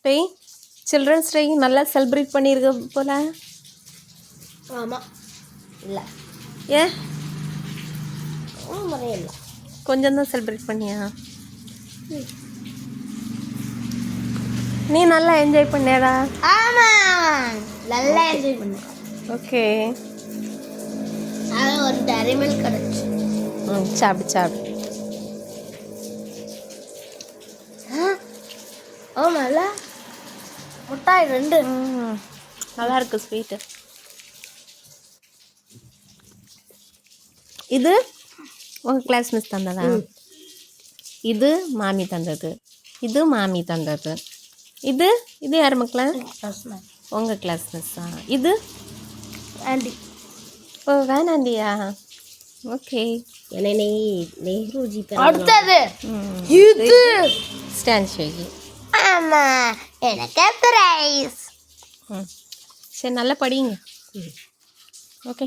டேய் children's day நல்லா celebrate பண்ணியிருக்க போல. ஆமாம். இல்லை ஏன் முறையே இல்லை. கொஞ்சம் தான் செலிப்ரேட் பண்ணியா? நீ நல்லா என்ஜாய் பண்ணியாடா? ஆமாம், நல்லா என்ஜாய் பண்ணேன். ஓகே. அது ஒரு டைரி மில்க் கிடச்சி. சாப்பிடு சாப்பிடு. நல்லா முட்டாய் 2. நல்லா இருக்கு ஸ்வீட்டு. இது உங்கள் கிளாஸ் மிஸ் தந்ததா? இது மாமி தந்தது. இது மாமி தந்தது. இது இது யார் மக்களா? உங்கள் கிளாஸ் மிஸ்ஸா? இது ஆண்டி. ஓ வேணாண்டியா? ஓகே. நெஹ்ருஜி. அடுத்தது இது ஸ்டாண்ட் ஷேகி. ஆமாம், எனக்கு ப்ரைஸ். சரி நல்லா படிங்க. ஓகே.